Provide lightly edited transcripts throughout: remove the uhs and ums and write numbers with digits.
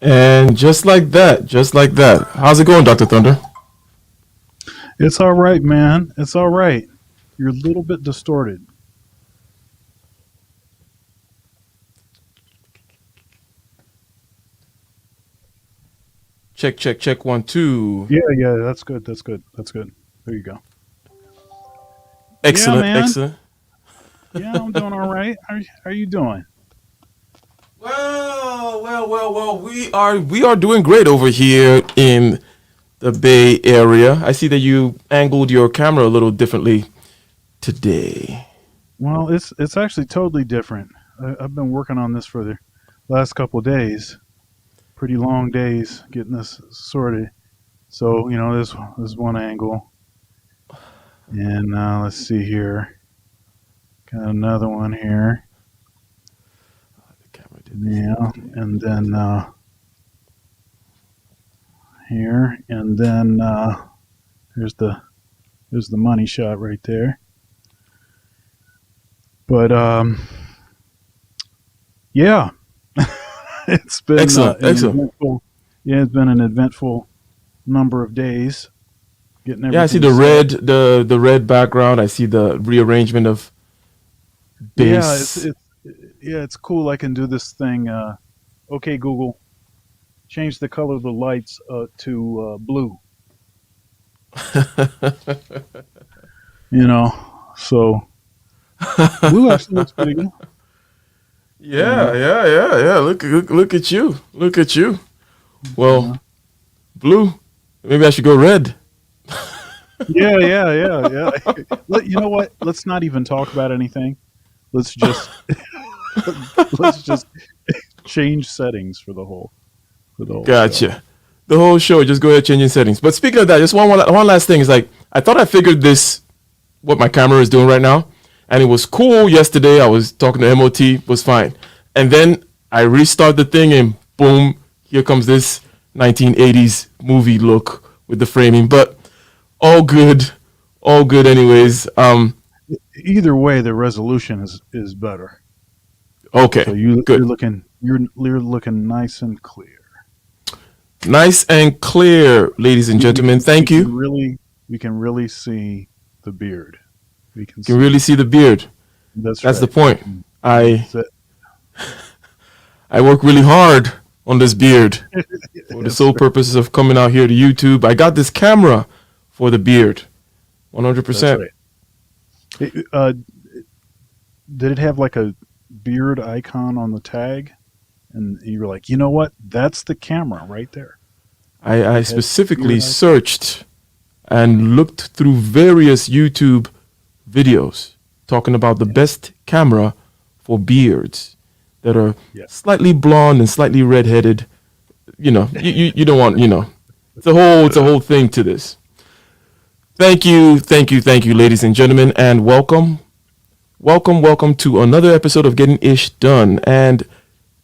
And just like that. How's it going, Dr. Thunder? It's all right, man. It's all right. You're a little bit distorted. Check, check, check. 1, 2. Yeah, yeah, that's good. That's good. That's good. There you go. Yeah, Excellent, man. excellent. Yeah, I'm doing all right. How are you doing? Well. We are doing great over here in the Bay Area. I see that you angled your camera a little differently today. Well, it's actually totally different. I've been working on this for the last couple of days. Pretty long days getting this sorted. So this one angle, and let's see here. Got another one here. The camera did this Yeah, again. and then here, and then there's the money shot right there. But yeah, it's been Excellent, an excellent. eventful. Yeah, it's been an eventful number of days getting Yeah, I see everything the set. the red background. I see the rearrangement of Yeah, base. it's cool. I can do this thing. Okay, Google, change the color of the lights to blue. You know, so blue actually looks pretty good. You Yeah, know, yeah. Look at you. Look at you. Well, yeah, blue. Maybe I should go red. yeah. You know what? Let's not even talk about anything. Let's just let's just change settings for the whole show. Gotcha. The whole show, just go ahead changing settings. But speaking of that, just one last thing is like I thought I figured this what my camera is doing right now, and it was cool yesterday. I was talking to MOT, was fine, and then I restart the thing, and boom, here comes this 1980s movie look with the framing. But all good, all good. Anyways, Either way, the resolution is better. So okay, good, you're looking nice and clear. nice and clear, ladies and We gentlemen. can we Thank can you. really we can really see the beard. We can You can see really it. see the beard. That's That's the right. We point. can. I That's it. I work really hard on this beard for the That's sole right. purposes of coming out here to YouTube. I got this camera for the beard, That's 100%. right. Did it have like a beard icon on the tag? And you were like, you know what? That's the camera right there. I It has the specifically beard icon. searched and looked through various YouTube videos talking about the Yeah. best camera for beards that are Yeah. slightly blonde and slightly redheaded. You don't want, it's a whole thing to this. Thank you, ladies and gentlemen, and welcome to another episode of Getting Ish Done. And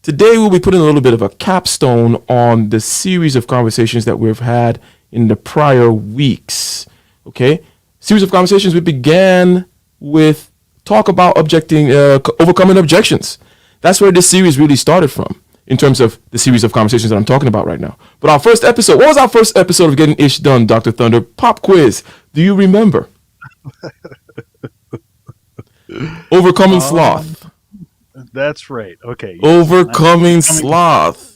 today we'll be putting a little bit of a capstone on the series of conversations that we've had in the prior weeks. Okay, series of conversations we began with talk about overcoming objections. That's where this series really started from in terms of the series of conversations that I'm talking about right now. But our first episode, what was our first episode of Getting Ish Done, Dr. Thunder? Pop quiz. Do you remember? Overcoming Um, sloth. that's right. Okay. Yes. Overcoming Coming. sloth.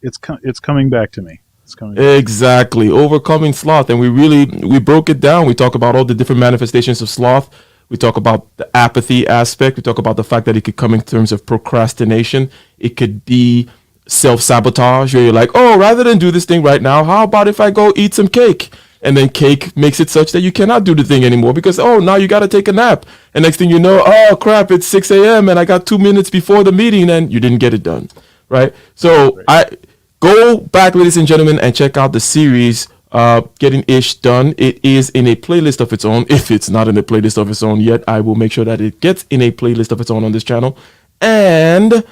It's coming back to me. It's coming back to me. Exactly. Overcoming sloth. And we broke it down. We talk about all the different manifestations of sloth. We talk about the apathy aspect. We talk about the fact that it could come in terms of procrastination. It could be self-sabotage where you're like, oh, rather than do this thing right now, how about if I go eat some cake? And then cake makes it such that you cannot do the thing anymore because, oh, now you got to take a nap. And next thing you know, oh, crap, it's 6 a.m. and I got 2 minutes before the meeting and you didn't get it done. Right? So Right. I go back, ladies and gentlemen, and check out the series Getting Ish Done. It is in a playlist of its own. If it's not in a playlist of its own yet, I will make sure that it gets in a playlist of its own on this channel. And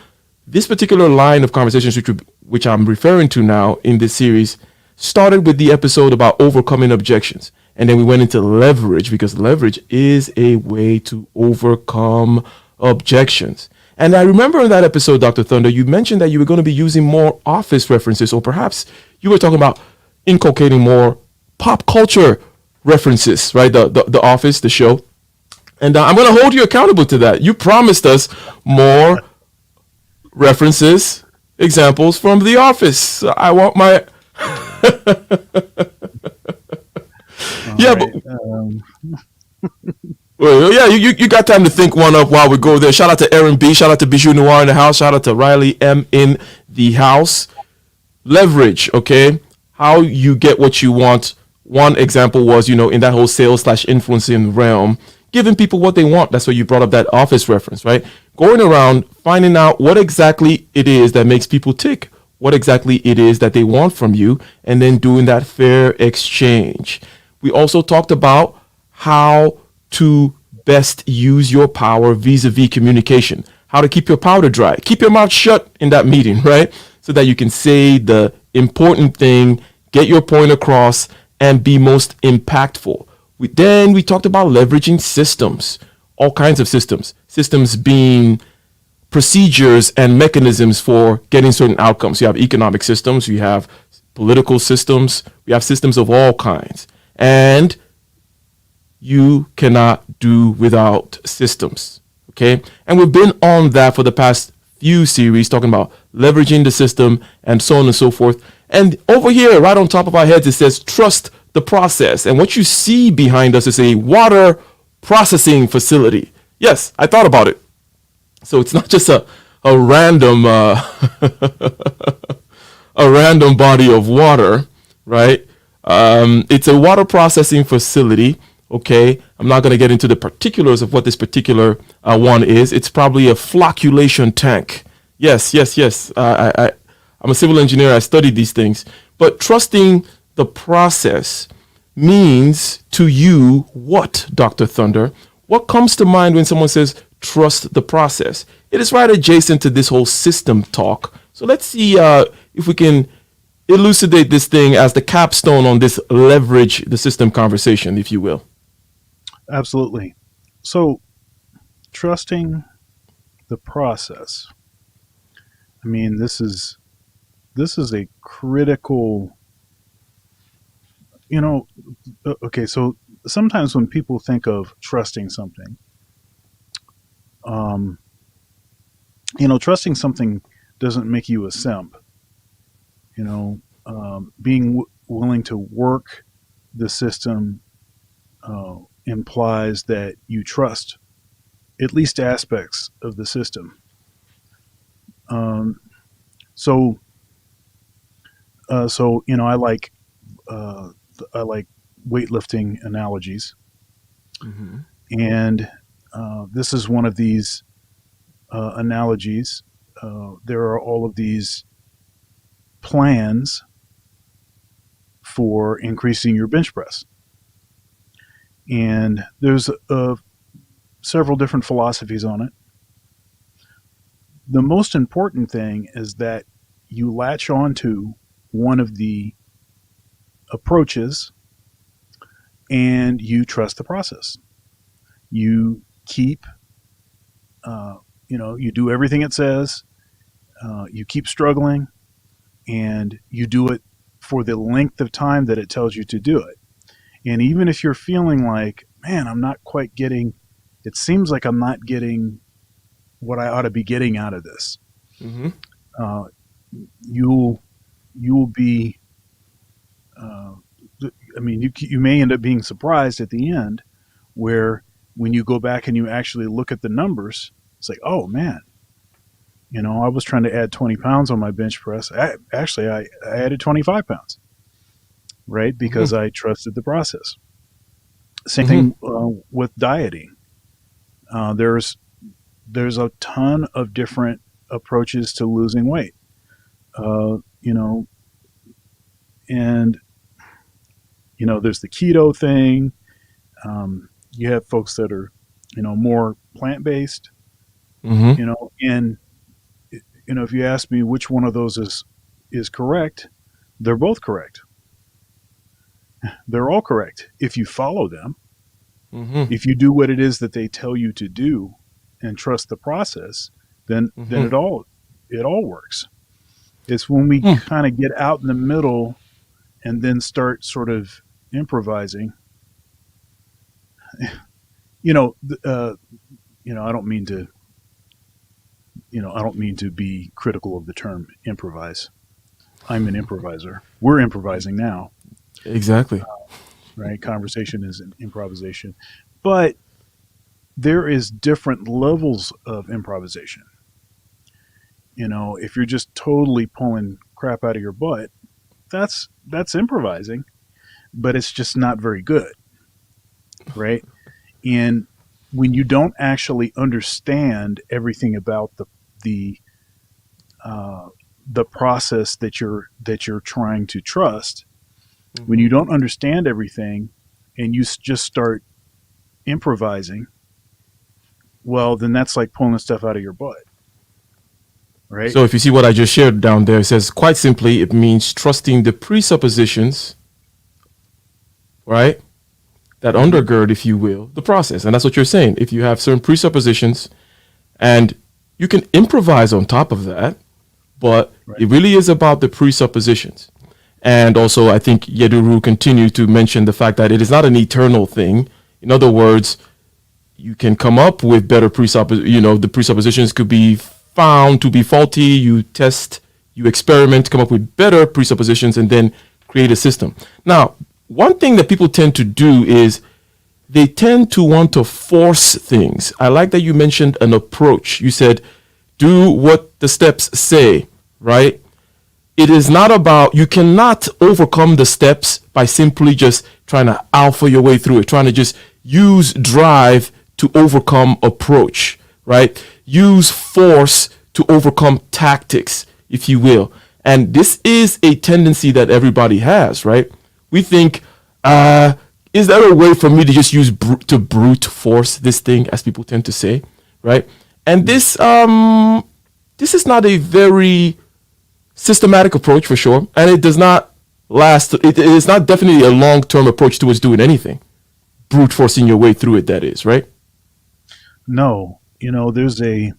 this particular line of conversations, which I'm referring to now in this series, started with the episode about overcoming objections. And then we went into leverage because leverage is a way to overcome objections. And I remember in that episode, Dr. Thunder, you mentioned that you were going to be using more office references, or perhaps you were talking about inculcating more pop culture references, right? The Office, the show. And I'm going to hold you accountable to that. You promised us more references, examples from The Office. I want my. All Yeah, but right. well, yeah, you got time to think one up while we go there. Shout out to Aaron B. Shout out to Bijou Noir in the house. Shout out to Riley M. in the house. Leverage, okay? How you get what you want. One example was, in that whole sales slash influencing realm, giving people what they want. That's why you brought up that office reference, right? Going around, finding out what exactly it is that makes people tick, what exactly it is that they want from you, and then doing that fair exchange. We also talked about how to best use your power vis-a-vis communication, how to keep your powder dry, keep your mouth shut in that meeting, right? So that you can say the important thing, get your point across, and be most impactful. Then we talked about leveraging systems, all kinds of systems. Systems being procedures and mechanisms for getting certain outcomes. You have economic systems, you have political systems, we have systems of all kinds. And you cannot do without systems. Okay? And we've been on that for the past few series, talking about leveraging the system and so on and so forth. And over here, right on top of our heads, it says trust the process. And what you see behind us is a water processing facility. Yes, I thought about it. So it's not just a random a random body of water, right? It's a water processing facility. Okay, I'm not going to get into the particulars of what this particular one is. It's probably a flocculation tank. Yes, yes, yes. I'm a civil engineer. I studied these things. But trusting the process means to you what, Dr. Thunder? What comes to mind when someone says trust the process? It is right adjacent to this whole system talk. So let's see if we can elucidate this thing as the capstone on this leverage the system conversation, if you will. Absolutely. So, trusting the process. I mean, this is a critical. Okay. So sometimes when people think of trusting something, um, trusting something doesn't make you a simp. Being willing to work the system implies that you trust at least aspects of the system. Um, so, uh, I like weightlifting analogies, Mm-hmm. and this is one of these analogies. There are all of these plans for increasing your bench press, and there's several different philosophies on it. The most important thing is that you latch on to one of the approaches and you trust the process. You keep, you do everything it says, you keep struggling, and you do it for the length of time that it tells you to do it. And even if you're feeling like, man, I'm not quite getting, it seems like I'm not getting what I ought to be getting out of this. Mm-hmm. Uh, you'll be, uh, you may end up being surprised at the end, where when you go back and you actually look at the numbers, it's like, oh man, I was trying to add 20 pounds on my bench press. I added 25 pounds, right? Because Mm-hmm. I trusted the process. Same Mm-hmm. thing with dieting. There's a ton of different approaches to losing weight. Uh, you know, and there's the keto thing. You have folks that are, more plant based. Mm-hmm. And if you ask me which one of those is correct, they're both correct. They're all correct if you follow them. Mm-hmm. If you do what it is that they tell you to do and trust the process, then it all works. It's when we kind of get out in the middle and then start sort of improvising. You know, I don't mean to. I don't mean to be critical of the term improvise. I'm an improviser. We're improvising now, Exactly. right? Conversation is an improvisation, but there is different levels of improvisation. If you're just totally pulling crap out of your butt, that's improvising, but it's just not very good, right? And when you don't actually understand everything about the the process that you're trying to trust, when you don't understand everything and you just start improvising, well, then that's like pulling stuff out of your butt, right? So if you see what I just shared down there, it says quite simply, it means trusting the presuppositions, right, that undergird, if you will, the process. And that's what you're saying. If you have certain presuppositions and you can improvise on top of that, but Right. it really is about the presuppositions. And also, I think Yeduru continued to mention the fact that it is not an eternal thing. In other words, you can come up with better presuppositions. The presuppositions could be found to be faulty. You test, you experiment, come up with better presuppositions, and then create a system. Now, one thing that people tend to do is they tend to want to force things. I like that you mentioned an approach. You said, do what the steps say, right? It is not about, you cannot overcome the steps by simply just trying to alpha your way through it, trying to just use drive to overcome approach, right? Use force to overcome tactics, if you will. And this is a tendency that everybody has, right? We think, is there a way for me to just use to brute force this thing, as people tend to say, right? And this is not a very systematic approach for sure, and it does not last. It is not definitely a long-term approach towards doing anything. Brute forcing your way through it, that is, right? No, there's a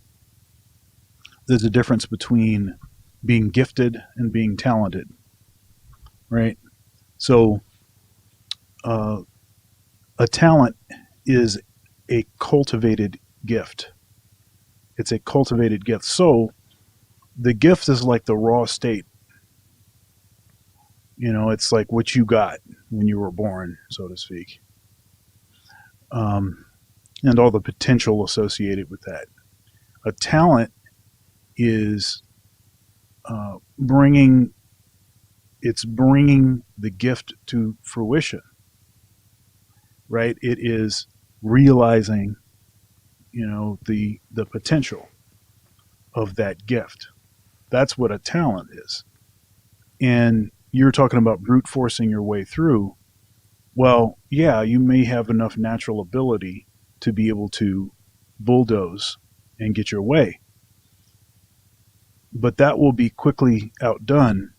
difference between being gifted and being talented, right? So, a talent is a cultivated gift. It's a cultivated gift. So, the gift is like the raw state. It's like what you got when you were born, so to speak, and all the potential associated with that. A talent is bringing the gift to fruition, right? It is realizing, the potential of that gift. That's what a talent is. And you're talking about brute forcing your way through. Well, yeah, you may have enough natural ability to be able to bulldoze and get your way, but that will be quickly outdone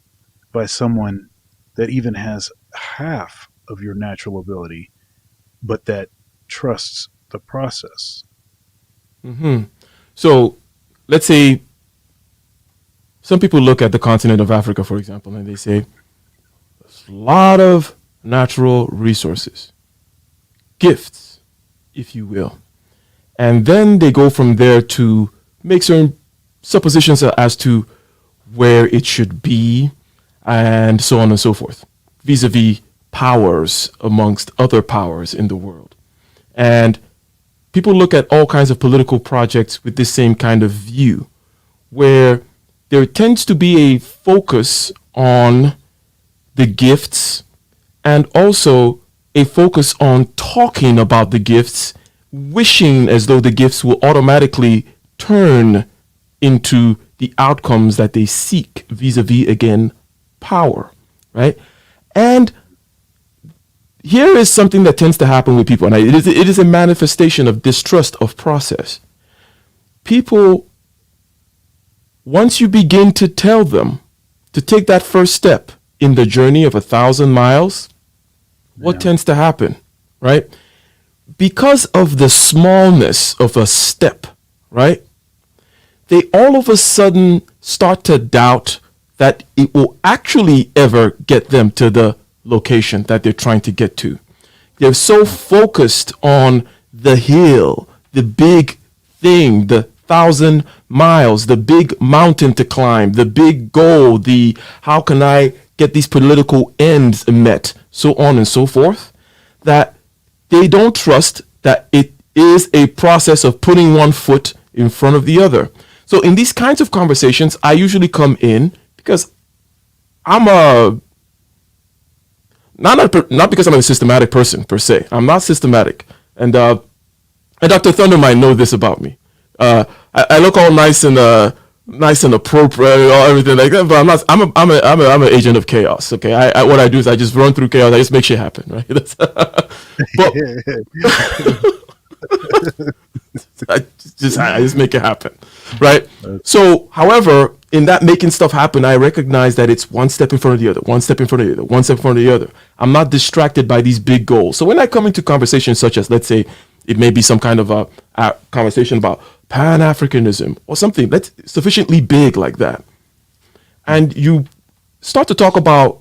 by someone that even has half of your natural ability, but that trusts the process. So let's say some people look at the continent of Africa, for example, and they say there's a lot of natural resources, gifts, if you will. And then they go from there to make certain suppositions as to where it should be and so on and so forth, vis-a-vis powers amongst other powers in the world. And people look at all kinds of political projects with this same kind of view, where there tends to be a focus on the gifts and also a focus on talking about the gifts, wishing as though the gifts will automatically turn into the outcomes that they seek vis-a-vis, again, power, right? And here is something that tends to happen with people, and it is a manifestation of distrust of process. People, once you begin to tell them to take that first step in the journey of 1,000 miles, what tends to happen, right? Because of the smallness of a step, right? they all of a sudden start to doubt that it will actually ever get them to the location that they're trying to get to. They're so focused on the hill, the big thing, the 1,000 miles, the big mountain to climb, the big goal, the how can I get these political ends met, so on and so forth, that they don't trust that it is a process of putting one foot in front of the other. So in these kinds of conversations, I usually come in because I'm a not because I'm a systematic person per se. I'm not systematic, and Dr. Thunder might know this about me. I look all nice and appropriate, all everything like that, but I'm not. I'm an agent of chaos. Okay, what I do is I just run through chaos. I just make shit happen, right? But I just make it happen, right? So, however, in that making stuff happen, I recognize that it's one step in front of the other, one step in front of the other, one step in front of the other. I'm not distracted by these big goals. So when I come into conversations such as, let's say, it may be some kind of a conversation about Pan-Africanism or something that's sufficiently big like that, and you start to talk about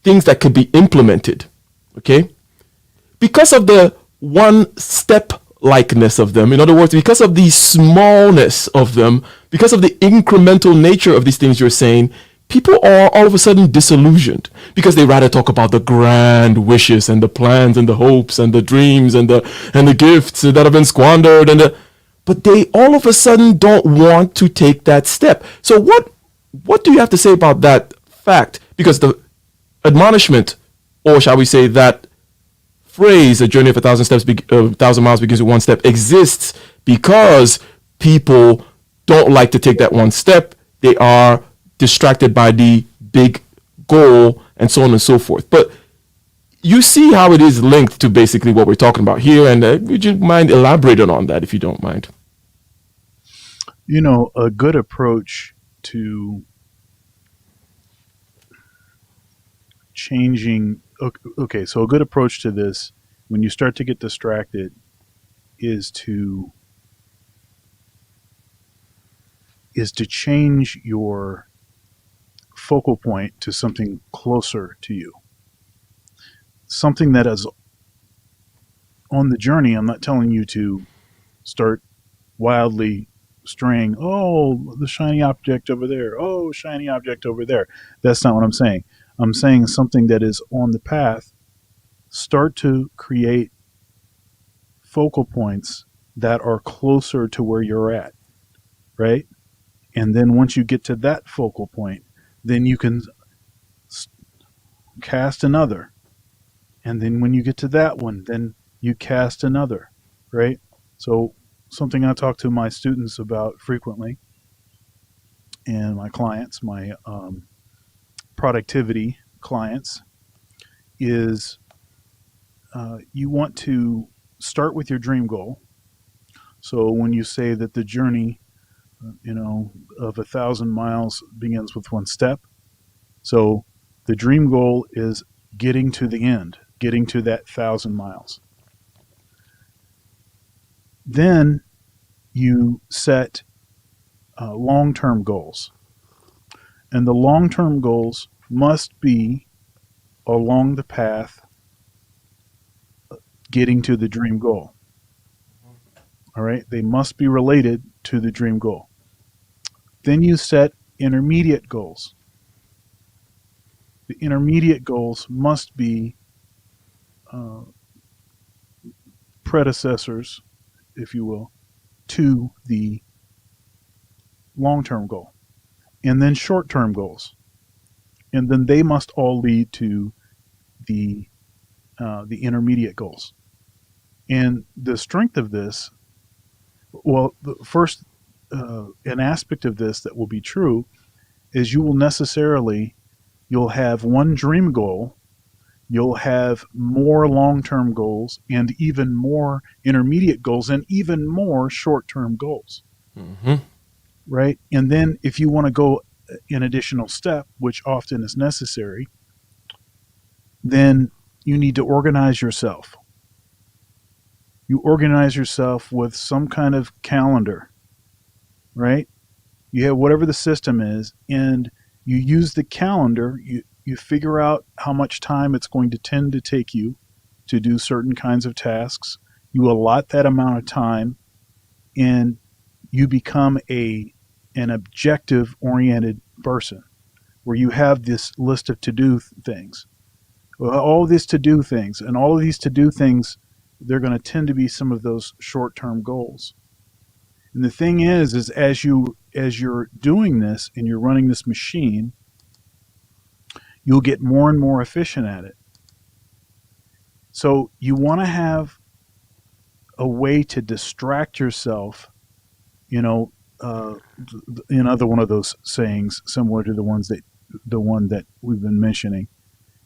things that could be implemented, okay? Because of the one step likeness of them, in other words, because of the smallness of them, because of the incremental nature of these things you're saying, people are all of a sudden disillusioned because they rather talk about the grand wishes and the plans and the hopes and the dreams and the gifts that have been squandered but they all of a sudden don't want to take that step. So what do you have to say about that fact? Because the admonishment, or shall we say that phrase, a journey of 1,000 miles begins with one step, exists because people don't like to take that one step. They are distracted by the big goal and so on and so forth. But you see how it is linked to basically what we're talking about here. And would you mind elaborating on that if you don't mind? You know, a good approach to changing. Okay, so a good approach to this when you start to get distracted is to change your focal point to something closer to you. Something that is on the journey. I'm not telling you to start wildly straying, oh, the shiny object over there, oh, shiny object over there. That's not what I'm saying. I'm saying something that is on the path. Start to create focal points that are closer to where you're at, right? And then once you get to that focal point, then you can cast another. And then when you get to that one, then you cast another, right? So something I talk to my students about frequently, and my clients, my productivity clients, is you want to start with your dream goal. So when you say that the journey, of 1,000 miles begins with one step, so the dream goal is getting to the end, getting to that 1,000 miles. Then you set long-term goals. And the long-term goals must be along the path getting to the dream goal. All right? They must be related to the dream goal. Then you set intermediate goals. The intermediate goals must be predecessors, if you will, to the long-term goal. And then short-term goals. And then they must all lead to the intermediate goals. And the strength of this, well, the first an aspect of this that will be true is you'll have one dream goal, you'll have more long-term goals, and even more intermediate goals, and even more short-term goals. Mm-hmm. Right? And then if you want to go an additional step, which often is necessary, then you need to organize yourself. You organize yourself with some kind of calendar, right? You have whatever the system is, and you use the calendar. You figure out how much time it's going to tend to take you to do certain kinds of tasks. You allot that amount of time, and you become an objective oriented person where you have this list of to do things. Well, all these to do things, and all of these to do things, they're going to tend to be some of those short term goals. And the thing is as you're doing this and you're running this machine, you'll get more and more efficient at it. So you want to have a way to distract yourself. You know, another one of those sayings, similar to the one that we've been mentioning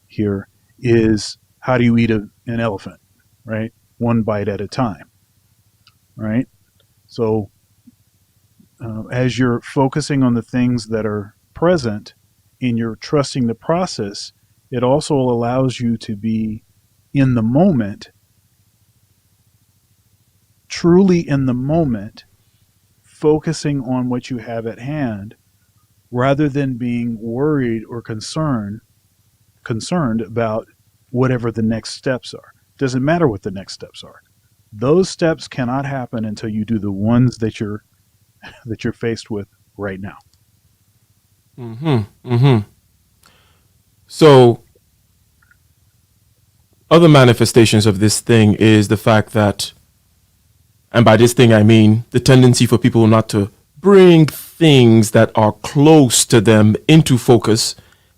here, is how do you eat an elephant, right? One bite at a time, right? So as you're focusing on the things that are present and you're trusting the process, it also allows you to be in the moment, truly in the moment, focusing on what you have at hand rather than being worried or concerned about whatever the next steps are. Doesn't matter what the next steps are. Those steps cannot happen until you do the ones that you're faced with right now. So, other manifestations of this thing is the fact that, and by this thing I mean the tendency for people not to bring things that are close to them into focus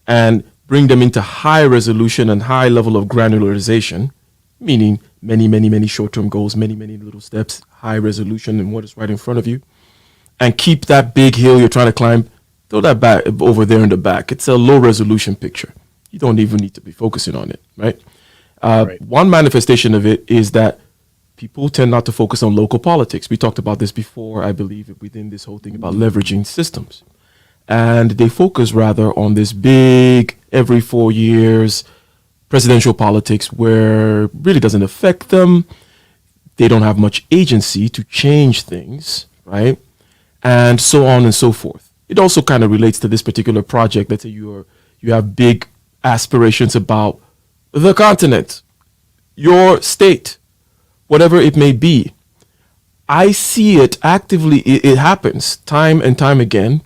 and bring them into high resolution and high level of granularization, meaning many, many, many short term goals, many, many little steps, high resolution in what is right in front of you, and keep that big hill you're trying to climb, throw that back over there in the back. It's a low resolution picture. You don't even need to be focusing on it, right? Right. One manifestation of it is that people tend not to focus on local politics. We talked about this before, I believe, within this whole thing about leveraging systems. And they focus rather on this big, every 4 years, presidential politics where it really doesn't affect them. They don't have much agency to change things, right? And so on and so forth. It also kind of relates to this particular project. Let's say you have big aspirations about the continent, your state, whatever it may be. I see it actively, it happens time and time again.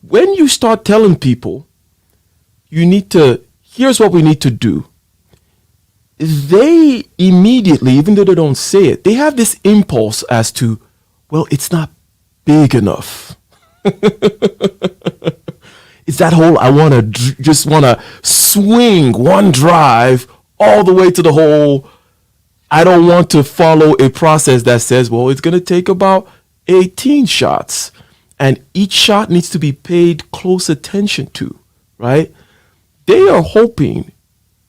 When you start telling people, here's what we need to do, they immediately, even though they don't say it, they have this impulse as to, well, it's not big enough. It's that whole just want to swing one drive all the way to the hole. I don't want to follow a process that says, well, it's going to take about 18 shots. And each shot needs to be paid close attention to, right? They are hoping,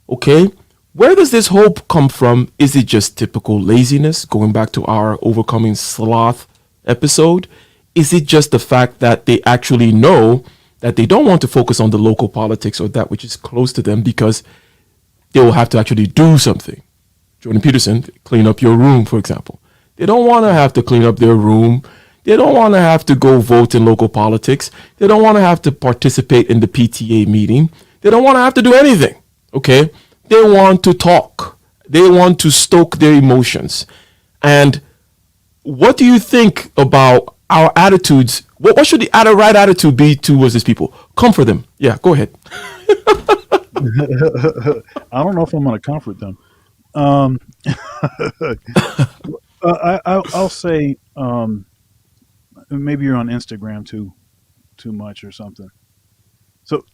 okay, where does this hope come from? Is it just typical laziness, going back to our overcoming sloth episode? Is it just the fact that they actually know that they don't want to focus on the local politics or that which is close to them because they will have to actually do something? Jordan Peterson, clean up your room, for example. They don't want to have to clean up their room. They don't want to have to go vote in local politics. They don't want to have to participate in the PTA meeting. They don't want to have to do anything, okay? They want to talk. They want to stoke their emotions. And what do you think about our attitudes? What should the right attitude be towards these people? Comfort them. Yeah, go ahead. I don't know if I'm going to comfort them. I'll say maybe you're on Instagram too much or something. So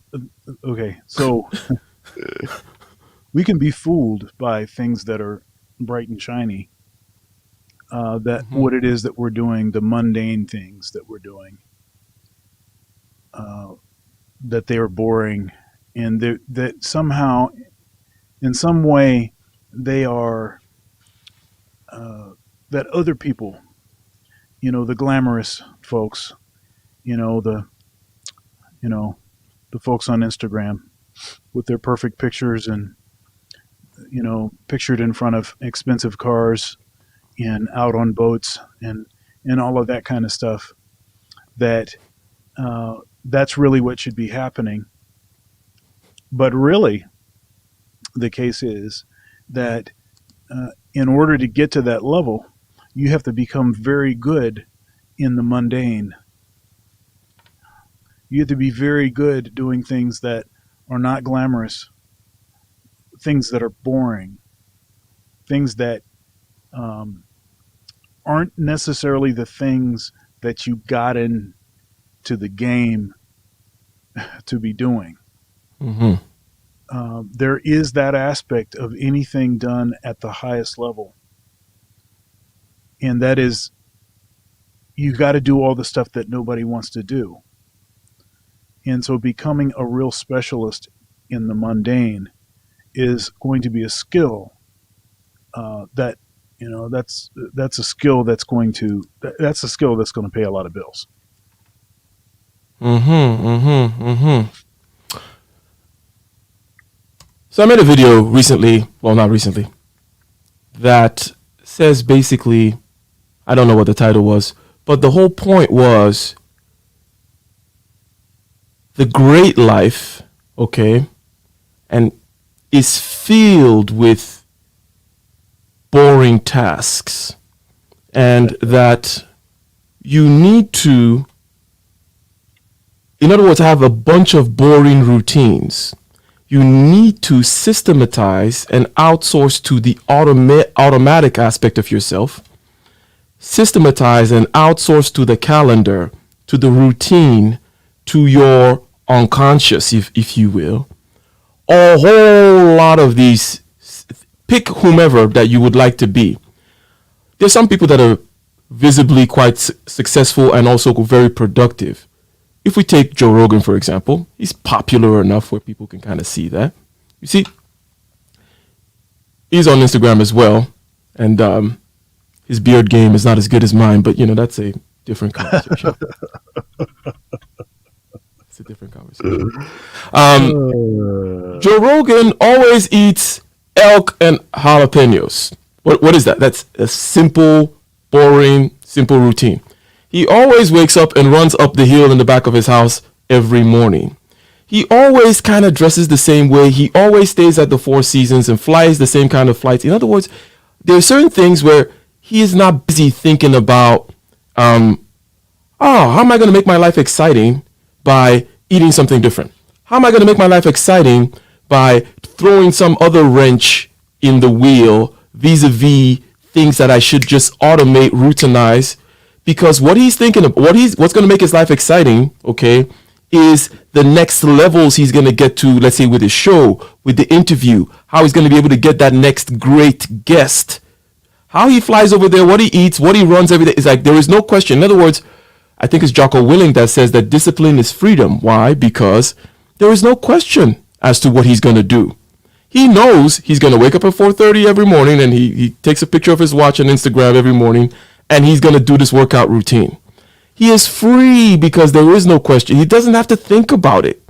okay, so we can be fooled by things that are bright and shiny. That what it is that we're doing, the mundane things that we're doing, that they are boring, and that somehow, in some way, they are that other people, the glamorous folks, you know, the you know, the folks on Instagram with their perfect pictures and pictured in front of expensive cars and out on boats and all of that kind of stuff, that That's really what should be happening. But really, the case is that in order to get to that level, you have to become very good in the mundane. You have to be very good doing things that are not glamorous, things that are boring, things that um, aren't necessarily the things that you got into the game to be doing. Mm-hmm. There is that aspect of anything done at the highest level, and that is you got to do all the stuff that nobody wants to do. And so becoming a real specialist in the mundane is going to be a skill that that's a skill that's a skill that's going to pay a lot of bills. Mm-hmm. Mm-hmm. Mm-hmm. So I made a video recently, well, not recently, that says basically, I don't know what the title was, but the whole point was the great life, okay, and is filled with boring tasks, and that you need to, in other words, have a bunch of boring routines. You need to systematize and outsource to the automatic aspect of yourself, systematize and outsource to the calendar, to the routine, to your unconscious, if you will, a whole lot of these. Pick whomever that you would like to be. There's some people that are visibly quite successful and also very productive. If we take Joe Rogan, for example, he's popular enough where people can kind of see that. You see, he's on Instagram as well, and his beard game is not as good as mine, but that's a different conversation. It's a different conversation. Joe Rogan always eats elk and jalapenos. What is that? That's a simple, boring, simple routine. He always wakes up and runs up the hill in the back of his house every morning. He always kind of dresses the same way. He always stays at the Four Seasons and flies the same kind of flights. In other words, there are certain things where he is not busy thinking about, how am I going to make my life exciting by eating something different? How am I going to make my life exciting by throwing some other wrench in the wheel vis-a-vis things that I should just automate, routinize? Because what he's thinking of, what's going to make his life exciting, okay, is the next levels he's going to get to, let's say with his show, with the interview, how he's going to be able to get that next great guest. How he flies over there, what he eats, what he runs every day, is like, there is no question. In other words, I think it's Jocko Willing that says that discipline is freedom. Why? Because there is no question as to what he's going to do. He knows he's going to wake up at 4:30 every morning, and he takes a picture of his watch on Instagram every morning, and he's going to do this workout routine. He is free because there is no question. He doesn't have to think about it.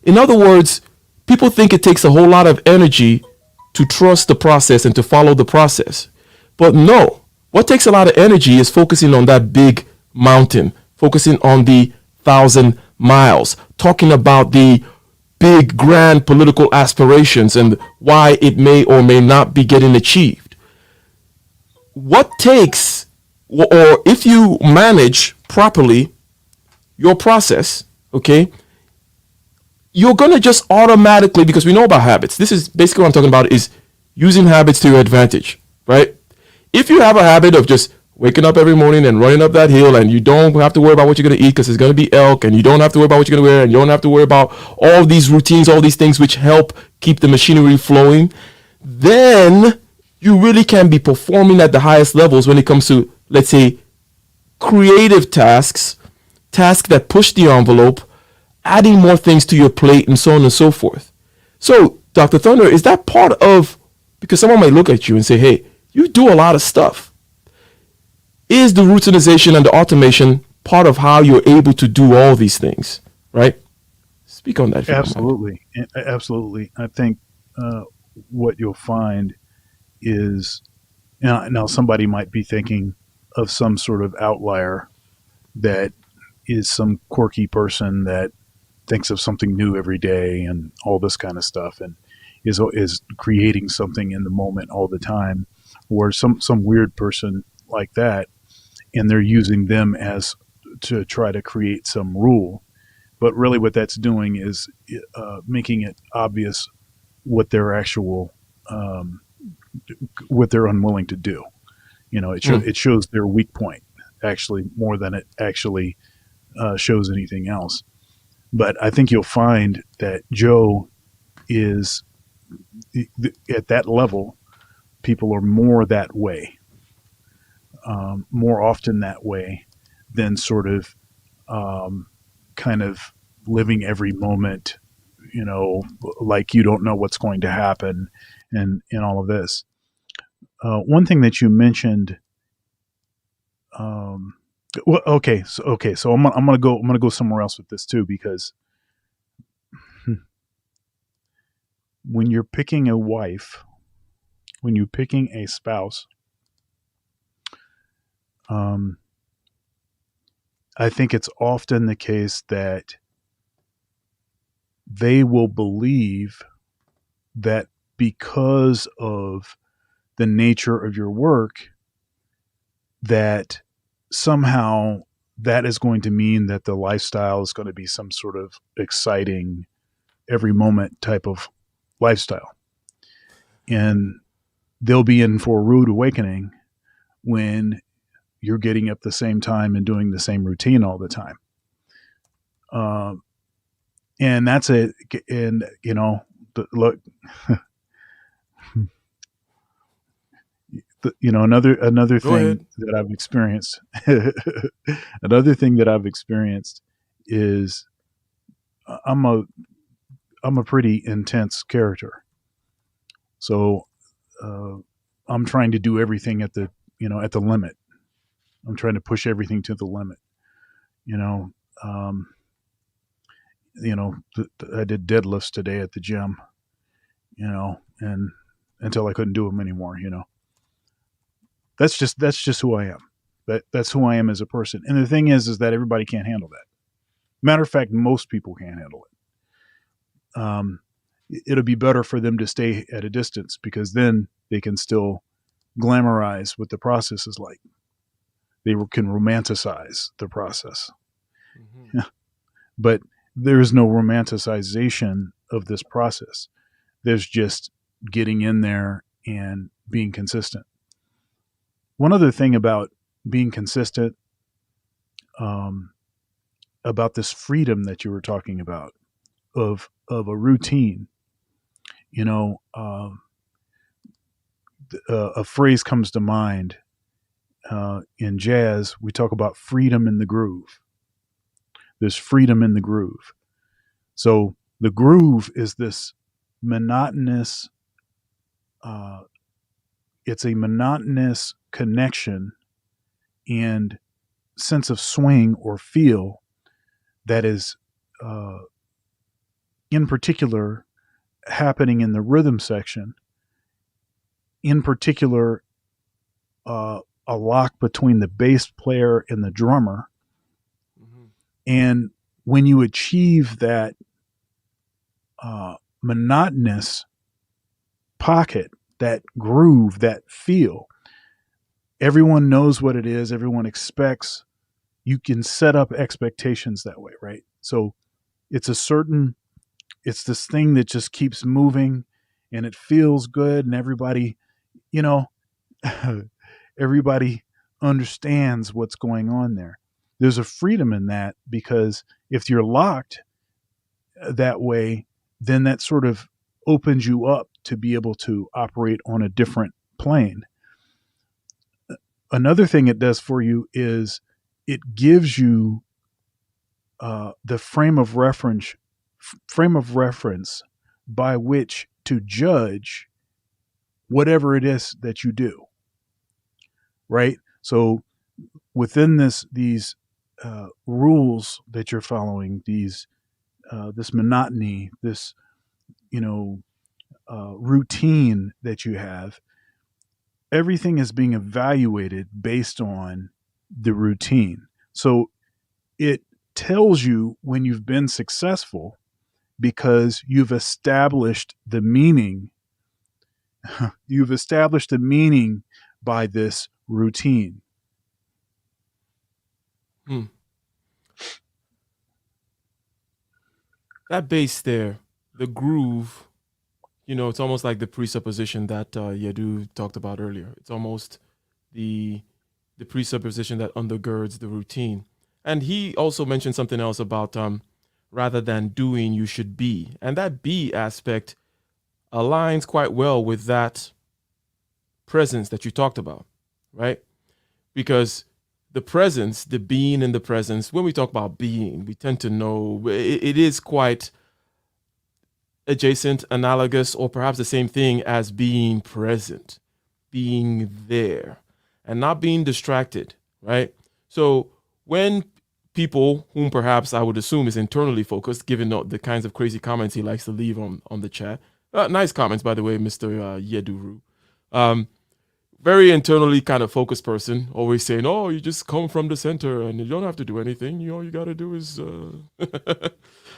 In other words, people think it takes a whole lot of energy to trust the process and to follow the process. But no, what takes a lot of energy is focusing on that big mountain, focusing on the 1,000 miles, talking about the big, grand political aspirations and why it may or may not be getting achieved. What takes, or if you manage properly your process, okay, you're going to just automatically, because we know about habits. This is basically what I'm talking about, is using habits to your advantage, right? If you have a habit of just waking up every morning and running up that hill, and you don't have to worry about what you're going to eat because it's going to be elk, and you don't have to worry about what you're going to wear, and you don't have to worry about all these routines, all these things which help keep the machinery flowing, then you really can be performing at the highest levels when it comes to, let's say, creative tasks, tasks that push the envelope, adding more things to your plate, and so on and so forth. So, Dr. Thunder, is that part of, because someone might look at you and say, hey, you do a lot of stuff. Is the routinization and the automation part of how you're able to do all these things, right? Speak on that. If Absolutely. Absolutely. I think what you'll find is, now somebody might be thinking of some sort of outlier that, is some quirky person that thinks of something new every day and all this kind of stuff, and is creating something in the moment all the time, or some weird person like that, and they're using them as to try to create some rule. But really, what that's doing is making it obvious what their actual um, what they're unwilling to do. Mm. It shows their weak point actually more than it actually shows anything else. But I think you'll find that Joe is at that level. People are more that way, more often that way than sort of um, kind of living every moment, like you don't know what's going to happen, and in all of this. One thing that you mentioned. Um, well, so I'm gonna go somewhere else with this too, because when you're picking a wife, when you're picking a spouse, um, I think it's often the case that they will believe that because of the nature of your work, that somehow that is going to mean that the lifestyle is going to be some sort of exciting every moment type of lifestyle. And they'll be in for a rude awakening when you're getting up the same time and doing the same routine all the time. Um, and that's it. And look, another Go thing ahead. that I've experienced, another thing that I've experienced is I'm a I'm a pretty intense character. So uh, I'm trying to do everything at the limit. I'm trying to push everything to the limit. You know, um, I did deadlifts today at the gym. And until I couldn't do them anymore. That's just who I am. That's who I am as a person. And the thing is that everybody can't handle that. Matter of fact, most people can't handle it. It'll be better for them to stay at a distance, because then they can still glamorize what the process is like. They can romanticize the process, Hmm. but there is no romanticization of this process. There's just getting in there and being consistent. One other thing about being consistent, um, about this freedom that you were talking about, of a routine. You know, a phrase comes to mind. In jazz, we talk about freedom in the groove. There's freedom in the groove. So the groove is this monotonous. Uh, it's a monotonous connection and sense of swing or feel that is, uh, in particular, happening in the rhythm section. In particular, uh, a lock between the bass player and the drummer. Hmm. And when you achieve that monotonous pocket, that groove, that feel, everyone knows what it is. Everyone expects. You can set up expectations that way, right? So it's a certain, it's this thing that just keeps moving, and it feels good, and everybody, you know, everybody understands what's going on there. There's a freedom in that, because if you're locked that way, then that sort of opens you up to be able to operate on a different plane. Another thing it does for you is it gives you the frame of reference by which to judge whatever it is that you do, right? So within these rules that you're following, this monotony, this you know routine that you have, everything is being evaluated based on the routine. So it tells you when you've been successful because you've established the meaning. You've established the meaning by this routine. Hmm. That bass there, the groove, it's almost like the presupposition that Yadu talked about earlier. It's almost the presupposition that undergirds the routine. And he also mentioned something else about rather than doing, you should be. And that be aspect aligns quite well with that presence that you talked about, right? Because the presence, the being in the presence, when we talk about being, we tend to know it is quite adjacent, analogous, or perhaps the same thing as being present, being there, and not being distracted, right? So when people whom perhaps I would assume is internally focused, given the kinds of crazy comments he likes to leave on the chat, nice comments, by the way, Mr. Yeduru. Very internally kind of focused person, always saying, "Oh, you just come from the center and you don't have to do anything. All you got to do is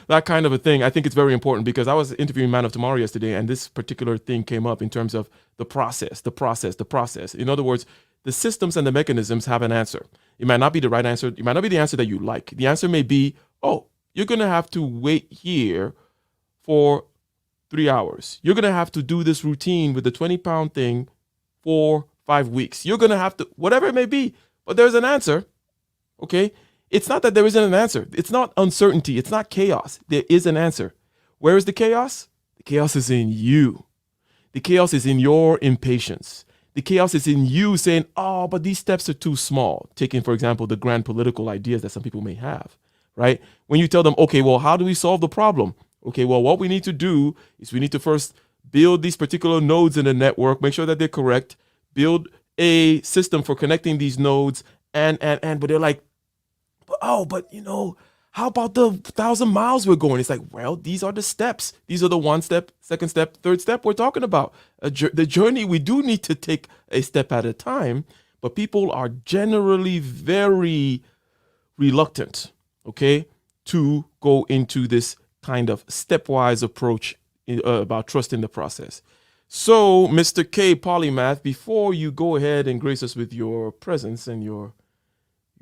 that kind of a thing." I think it's very important because I was interviewing Man of Tomorrow yesterday, and this particular thing came up in terms of the process, the process, the process. In other words, the systems and the mechanisms have an answer. It might not be the right answer. It might not be the answer that you like. The answer may be, "Oh, you're gonna have to wait here for 3 hours. You're gonna have to do this routine with the 20-pound thing for 5 weeks. You're going to have to," whatever it may be, but there's an answer. Okay. It's not that there isn't an answer. It's not uncertainty. It's not chaos. There is an answer. Where is the chaos? The chaos is in you. The chaos is in your impatience. The chaos is in you saying, "Oh, but these steps are too small." Taking, for example, the grand political ideas that some people may have, right? When you tell them, "Okay, well, how do we solve the problem?" Okay, well, what we need to do is we need to first build these particular nodes in the network, make sure that they're correct, build a system for connecting these nodes, but they're like, "Oh, but how about the 1,000 miles we're going?" It's like, well, these are the steps. These are the one step, second step, third step we're talking about. The journey, we do need to take a step at a time, but people are generally very reluctant, okay, to go into this kind of stepwise approach about trusting the process. So, Mr. K Polymath, before you go ahead and grace us with your presence and your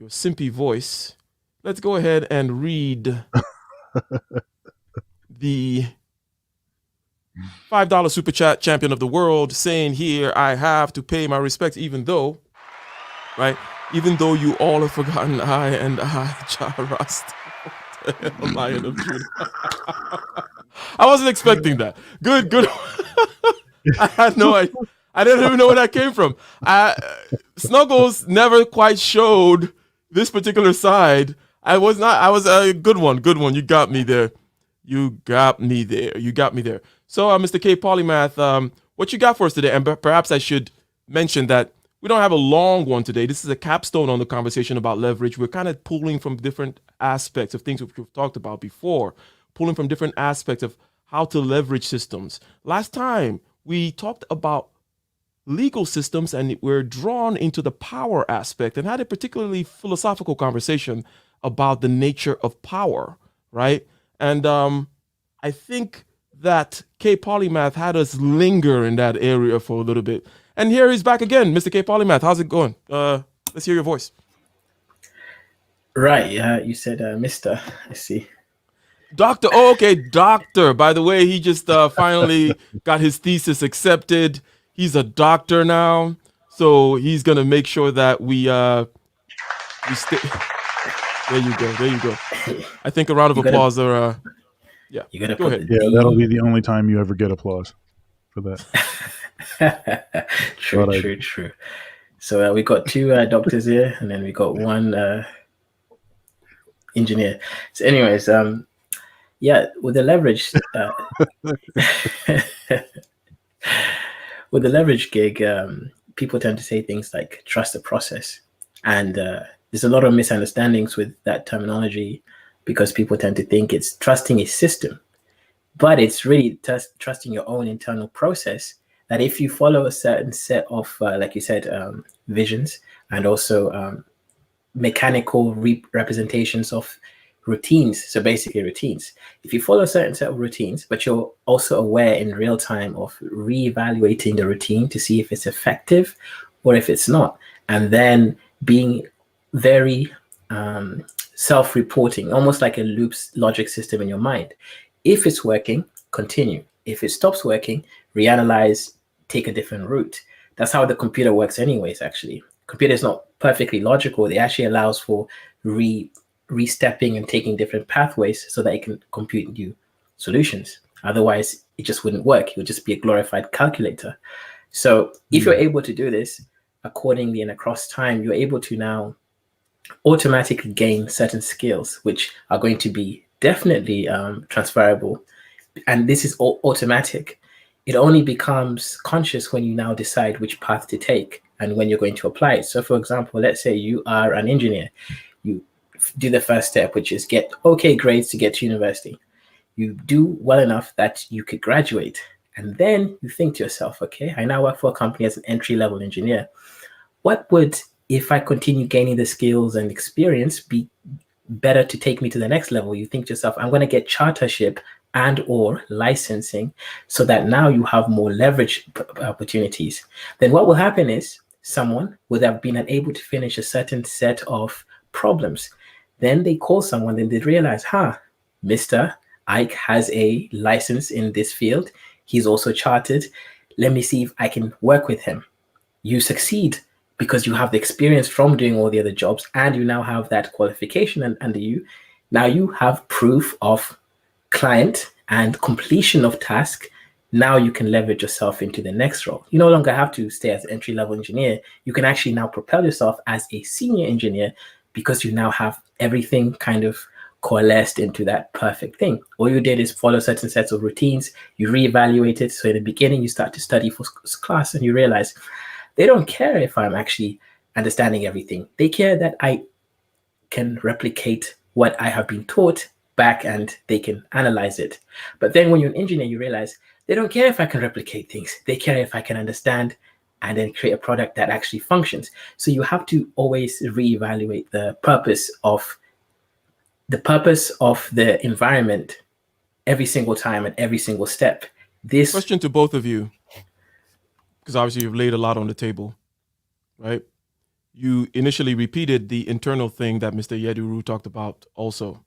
simpy voice, let's go ahead and read the $5 super chat champion of the world saying here, "I have to pay my respects even though, right? Even though you all have forgotten I, Rust, Lion of Judah." I wasn't expecting that. Good. I had no idea. I didn't even know where that came from. Snuggles never quite showed this particular side. I was a good one. You got me there. You got me there. So, Mr. K Polymath, what you got for us today? And perhaps I should mention that we don't have a long one today. This is a capstone on the conversation about leverage. We're kind of pulling from different aspects of things we've talked about before, pulling from different aspects of how to leverage systems. Last time, we talked about legal systems and we're drawn into the power aspect and had a particularly philosophical conversation about the nature of power, right? And I think that K Polymath had us linger in that area for a little bit. And here he's back again, Mr. K Polymath. How's it going? Let's hear your voice. Right. You said Mr. I see. Doctor. Oh, okay, doctor. By the way, he just finally got his thesis accepted. He's a doctor now, so he's gonna make sure that we stay. There you go. I think a round of applause or yeah. You gotta go ahead. Yeah, that'll be the only time you ever get applause for that. True. So we got two doctors here, and then we got one engineer. So, anyways, yeah, with the leverage, with the leverage gig, people tend to say things like "trust the process," and there's a lot of misunderstandings with that terminology because people tend to think it's trusting a system, but it's really trusting your own internal process. That if you follow a certain set of, like you said, visions and also mechanical representations of routines. So basically routines. If you follow a certain set of routines, but you're also aware in real time of reevaluating the routine to see if it's effective or if it's not, and then being very self-reporting, almost like a loops logic system in your mind. If it's working, continue. If it stops working, reanalyze, take a different route. That's how the computer works anyways, actually. Computer is not perfectly logical. It actually allows for re-stepping and taking different pathways so that it can compute new solutions. Otherwise, it just wouldn't work. It would just be a glorified calculator. So if you're able to do this accordingly and across time, you're able to now automatically gain certain skills, which are going to be definitely transferable. And this is all automatic. It only becomes conscious when you now decide which path to take and when you're going to apply it. So for example, let's say you are an engineer. You do the first step, which is get okay grades to get to university. You do well enough that you could graduate. And then you think to yourself, okay, I now work for a company as an entry-level engineer. What would, if I continue gaining the skills and experience, be better to take me to the next level? You think to yourself, I'm going to get chartership and or licensing so that now you have more leverage opportunities. Then what will happen is someone would have been unable to finish a certain set of problems. Then they call someone and they realize, Mr. Ike has a license in this field. He's also chartered. Let me see if I can work with him. You succeed because you have the experience from doing all the other jobs and you now have that qualification under you. Now you have proof of client and completion of task. Now you can leverage yourself into the next role. You no longer have to stay as an entry-level engineer. You can actually now propel yourself as a senior engineer because you now have everything kind of coalesced into that perfect thing. All you did is follow certain sets of routines. You reevaluate it. So in the beginning, you start to study for class and you realize they don't care if I'm actually understanding everything. They care that I can replicate what I have been taught back and they can analyze it. But then when you're an engineer, you realize they don't care if I can replicate things. They care if I can understand and then create a product that actually functions. So you have to always reevaluate the purpose of the environment every single time and every single step. This Question to both of you, because obviously you've laid a lot on the table, right? You initially repeated the internal thing that Mr. Yeduru talked about also,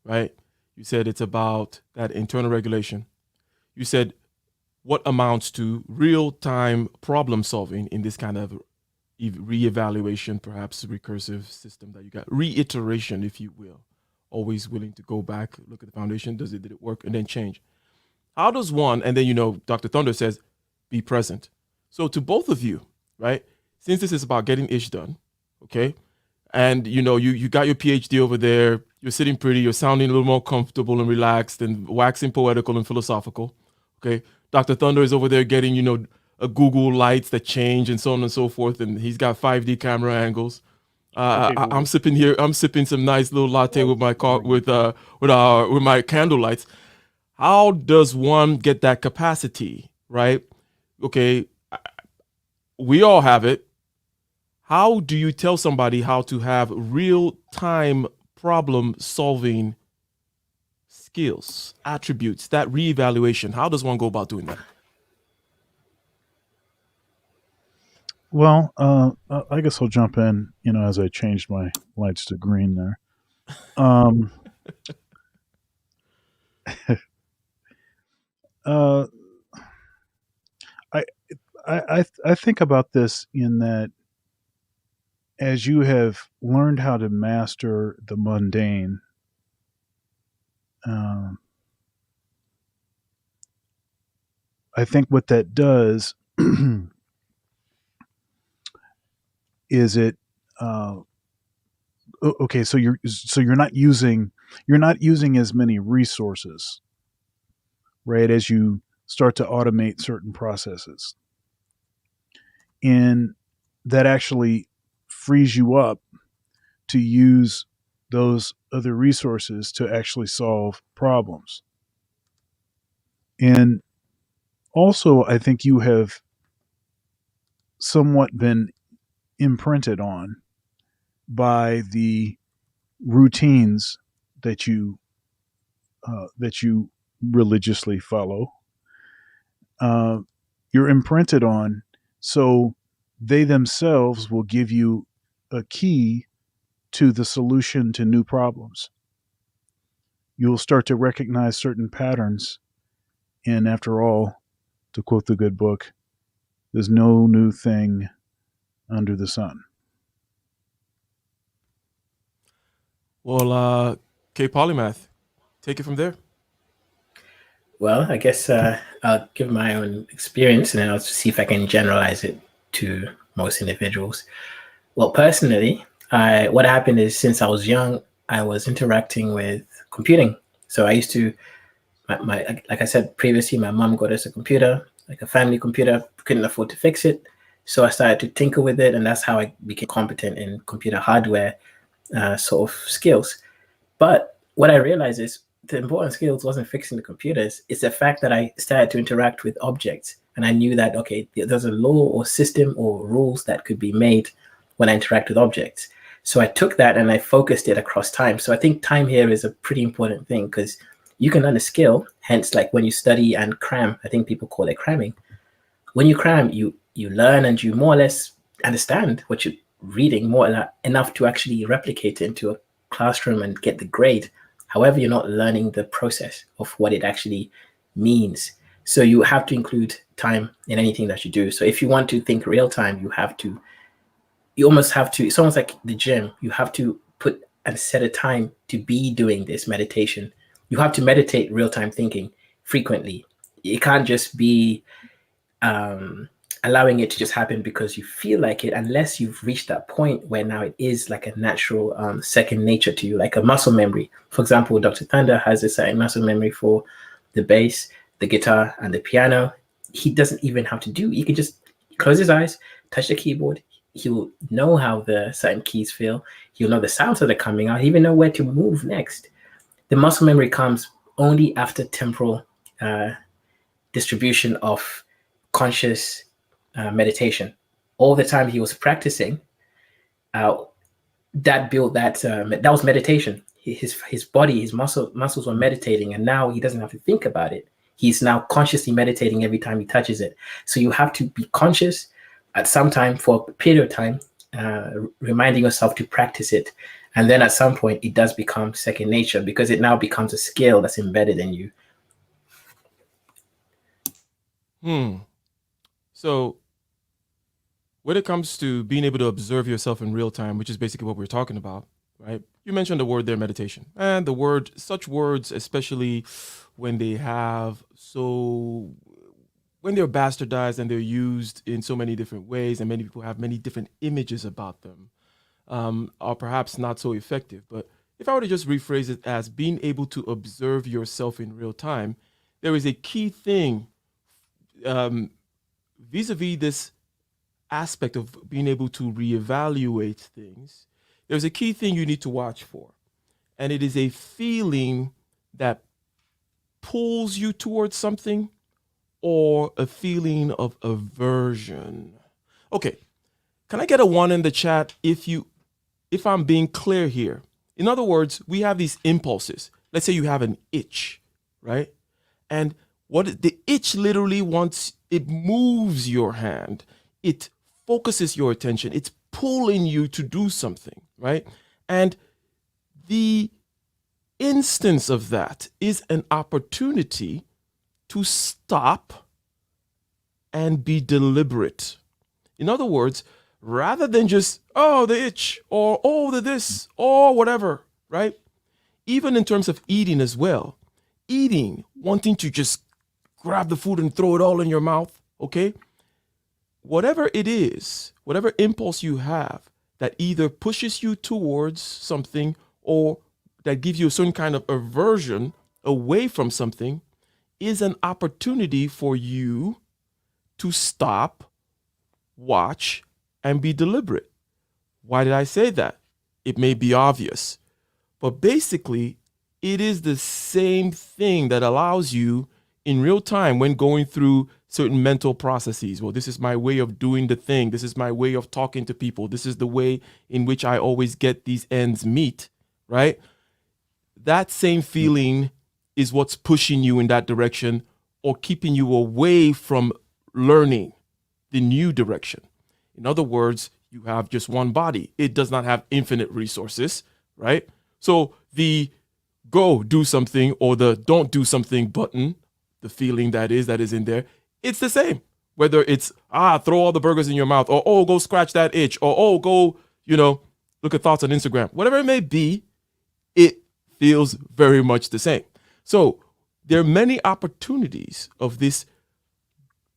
right? You said it's about that internal regulation. You said what amounts to real-time problem solving in this kind of reevaluation, perhaps recursive system that you got, reiteration, if you will, always willing to go back, look at the foundation, did it work, and then change. How does one, and then, Dr. Thunder says, be present. So to both of you, right, since this is about getting ish done, okay, and you got your PhD over there, you're sitting pretty, you're sounding a little more comfortable and relaxed and waxing poetical and philosophical, okay. Dr. Thunder is over there getting, a Google lights that change and so on and so forth, and he's got 5D camera angles. I'm sipping some nice little latte with my with my candle lights. How does one get that capacity, right? Okay, we all have it. How do you tell somebody how to have real-time problem-solving skills, attributes, that reevaluation? How does one go about doing that? Well, I guess I'll jump in, as I changed my lights to green there. I think about this in that as you have learned how to master the mundane, I think what that does is it okay, so you're not using as many resources, right, as you start to automate certain processes, and that actually frees you up to use those other resources to actually solve problems. And also, I think you have somewhat been imprinted on by the routines that you religiously follow. You're imprinted on, so they themselves will give you a key to the solution to new problems. You'll start to recognize certain patterns. And after all, to quote the good book, there's no new thing under the sun. Well, K Polymath, take it from there. Well, I guess I'll give my own experience and then I'll see if I can generalize it to most individuals. Well, personally, what happened is since I was young, I was interacting with computing. So I used to, like I said previously, my mom got us a computer, like a family computer, couldn't afford to fix it. So I started to tinker with it, and that's how I became competent in computer hardware sort of skills. But what I realized is the important skills wasn't fixing the computers. It's the fact that I started to interact with objects. And I knew that, okay, there's a law or system or rules that could be made when I interact with objects. So I took that and I focused it across time. So I think time here is a pretty important thing because you can learn a skill. Hence, like when you study and cram, I think people call it cramming. When you cram, you learn and you more or less understand what you're reading enough to actually replicate it into a classroom and get the grade. However, you're not learning the process of what it actually means. So you have to include time in anything that you do. So if you want to think real time, you almost have to, it's almost like the gym. You have to put and set a time to be doing this meditation. You have to meditate real time thinking frequently. It can't just be allowing it to just happen because you feel like it, unless you've reached that point where now it is like a natural second nature to you, like a muscle memory. For example, Dr. Thunder has a certain muscle memory for the bass, the guitar, and the piano. He doesn't even have to he can just close his eyes, touch the keyboard. He'll know how the certain keys feel. He'll know the sounds that are coming out. He'll even know where to move next. The muscle memory comes only after temporal distribution of conscious meditation. All the time he was practicing, that built that was meditation. His body, his muscles were meditating, and now he doesn't have to think about it. He's now consciously meditating every time he touches it. So you have to be conscious at some time for a period of time, reminding yourself to practice it. And then at some point, it does become second nature because it now becomes a skill that's embedded in you. So when it comes to being able to observe yourself in real time, which is basically what we're talking about, right? You mentioned the word there, meditation. And such words, especially when they're bastardized and they're used in so many different ways, and many people have many different images about them, are perhaps not so effective. But if I were to just rephrase it as being able to observe yourself in real time, there is a key thing vis-a-vis this aspect of being able to reevaluate things. There's a key thing you need to watch for, and it is a feeling that pulls you towards something or a feeling of aversion. Okay, can I get a 1 in the chat if I'm being clear here? In other words, we have these impulses. Let's say you have an itch, right? And what the itch literally wants, it moves your hand. It focuses your attention. It's pulling you to do something, right? And the instance of that is an opportunity to stop and be deliberate. In other words, rather than just, oh, the itch, or oh, the this, or whatever, right? Even in terms of eating as well. Eating, wanting to just grab the food and throw it all in your mouth, okay? Whatever it is, whatever impulse you have that either pushes you towards something or that gives you a certain kind of aversion away from something is an opportunity for you to stop, watch, and be deliberate. Why did I say that? It may be obvious, but basically, it is the same thing that allows you in real time when going through certain mental processes. Well, this is my way of doing the thing. This is my way of talking to people. This is the way in which I always get these ends meet, right? that same feeling is what's pushing you in that direction or keeping you away from learning the new direction. In other words, you have just one body. It does not have infinite resources, right? So the go do something or the don't do something button, the feeling that is in there, it's the same. Whether it's throw all the burgers in your mouth, or go scratch that itch, or go, look at thoughts on Instagram. Whatever it may be, it feels very much the same. So there are many opportunities of this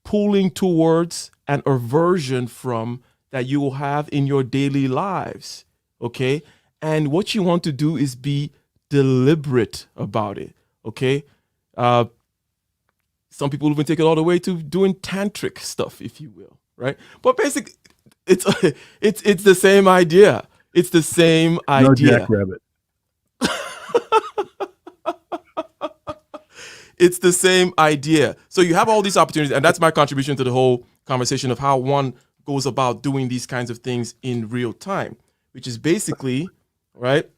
pulling towards an aversion from that you will have in your daily lives. Okay. And what you want to do is be deliberate about it. Okay. Some people even take it all the way to doing tantric stuff, if you will. Right. But basically, it's the same idea. It's the same idea. No jackrabbit. It's the same idea. So you have all these opportunities, and that's my contribution to the whole conversation of how one goes about doing these kinds of things in real time, which is basically, right?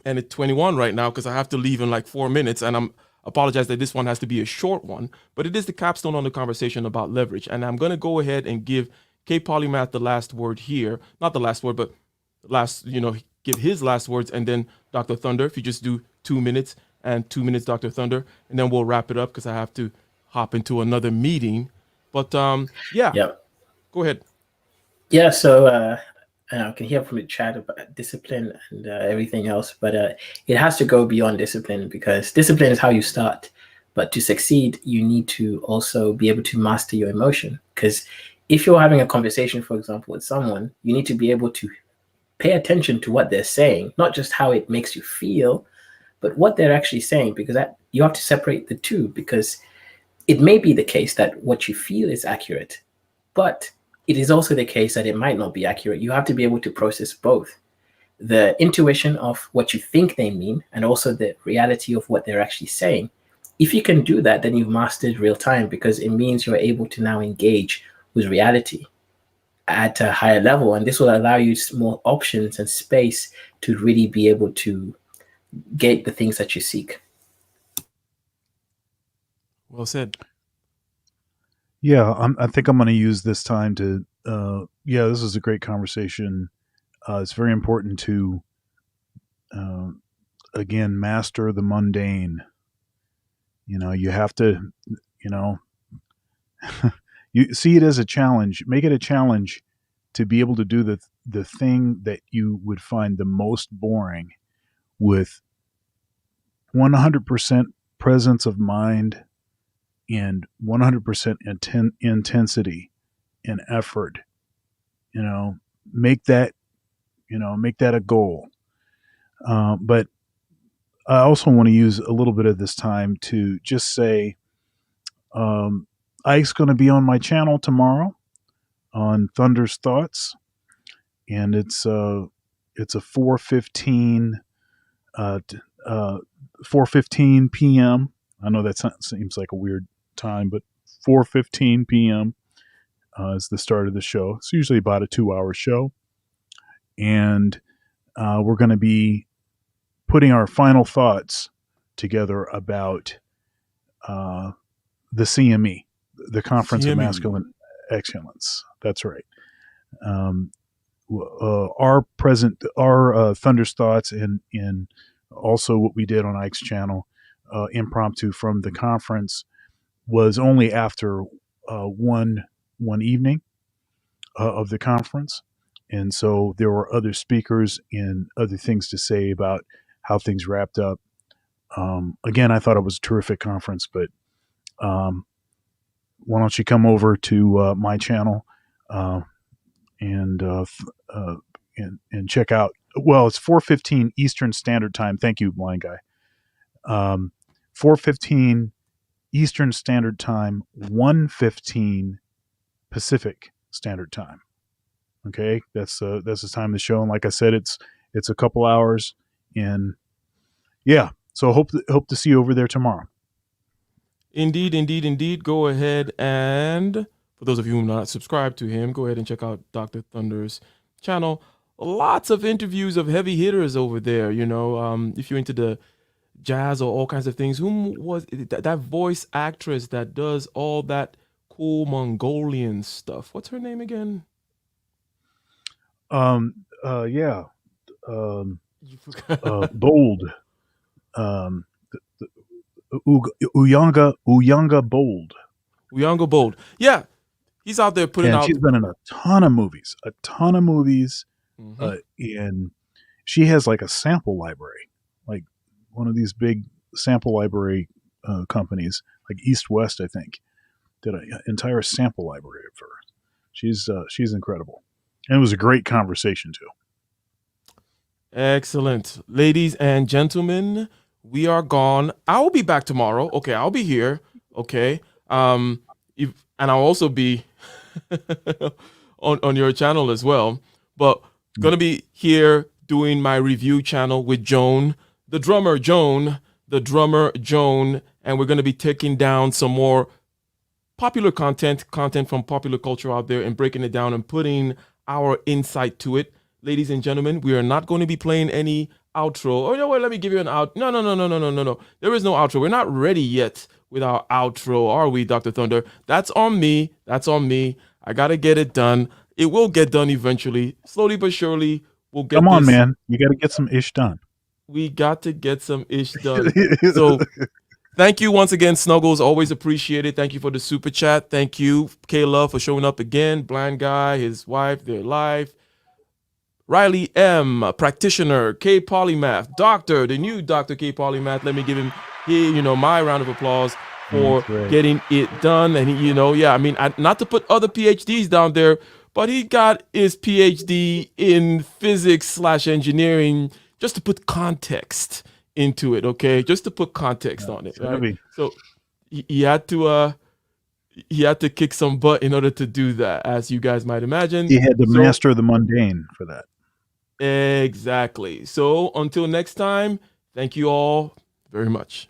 And it's 21 right now because I have to leave in like 4 minutes, and I'm apologize that this one has to be a short one, but it is the capstone on the conversation about leverage. And I'm going to go ahead and give K Polymath the last word here. Not the last word, but the last, give his last words, and then Dr. Thunder, if you just do 2 minutes, and 2 minutes, Dr. Thunder, and then we'll wrap it up because I have to hop into another meeting. But Yep. Go ahead. Yeah, so I can hear from the chat about discipline and everything else, but it has to go beyond discipline because discipline is how you start. But to succeed, you need to also be able to master your emotion. Because if you're having a conversation, for example, with someone, you need to be able to pay attention to what they're saying, not just how it makes you feel, but what they're actually saying, because that you have to separate the two, because it may be the case that what you feel is accurate, but it is also the case that it might not be accurate. You have to be able to process both the intuition of what you think they mean and also the reality of what they're actually saying. If you can do that, then you've mastered real time because it means you're able to now engage with reality at a higher level. And this will allow you more options and space to really be able to get the things that you seek. Well said. Yeah, I think I'm going to use this time to, this is a great conversation. It's very important to, again, master the mundane. You have to, you see it as a challenge. Make it a challenge to be able to do the thing that you would find the most boring with 100% presence of mind and 100% intensity and effort. Make that a goal. But I also want to use a little bit of this time to just say, Ike's going to be on my channel tomorrow on Thunder's Thoughts, and it's a 4:15 p.m. I know that seems like a weird time, but 4:15 p.m. Is the start of the show. It's usually about a 2-hour show, and we're going to be putting our final thoughts together about the CME, the Conference of Masculine Excellence. That's right. Our Thunder's Thoughts and also what we did on Ike's channel, impromptu from the conference, was only after one evening of the conference. And so there were other speakers and other things to say about how things wrapped up. Again, I thought it was a terrific conference, but why don't you come over to my channel and check out. Well, it's 4:15 Eastern Standard Time. Thank you, blind guy. 4:15 Eastern Standard Time, 1:15 Pacific Standard Time. Okay, that's the time of the show, and like I said, it's a couple hours, and yeah. So hope to see you over there tomorrow. Indeed. Go ahead and, for those of you who are not subscribed to him, go ahead and check out Dr. Thunder's channel. Lots of interviews of heavy hitters over there. If you're into the jazz or all kinds of things. Whom was that voice actress that does all that cool Mongolian stuff? What's her name again? Yeah. Um, You forgot. Bold. Um, Uyanga Bold. Uyanga Bold. Yeah, he's out there putting And out. she's been in a ton of movies, Mhm. and she has like a sample library, like one of these big sample library companies, like East West, I think, did an entire sample library of her. She's incredible, and it was a great conversation too. Excellent. Ladies and gentlemen, we are gone. I will be back tomorrow. Okay, I'll be here. Okay. And I'll also be on your channel as well. But gonna be here doing my review channel with Joan, the drummer Joan, and we're gonna be taking down some more popular content from popular culture out there and breaking it down and putting our insight to it. Ladies and gentlemen, we are not going to be playing any outro. Oh, you know what? Let me give you an out. No, no, no, no, no, no, no, no. There is no outro. We're not ready yet with our outro, are we, Dr. Thunder? That's on me. That's on me. I got to get it done. It will get done eventually. Slowly but surely, we'll get Come on, this. man, you got to get some ish done. We got to get some ish done. So thank you once again, Snuggles. Always appreciate it. Thank you for the super chat. Thank you, K Love, for showing up again. Blind guy, his wife, their life. Riley M, practitioner, K Polymath, doctor, the new Dr. K Polymath. Let me give him here, my round of applause for getting it done. And I mean, not to put other PhDs down there, but he got his PhD in physics/engineering just to put context into it, okay? Just to put context on it, right? So he had to kick some butt in order to do that, as you guys might imagine. He had to master the mundane for that. Exactly. So until next time, thank you all very much.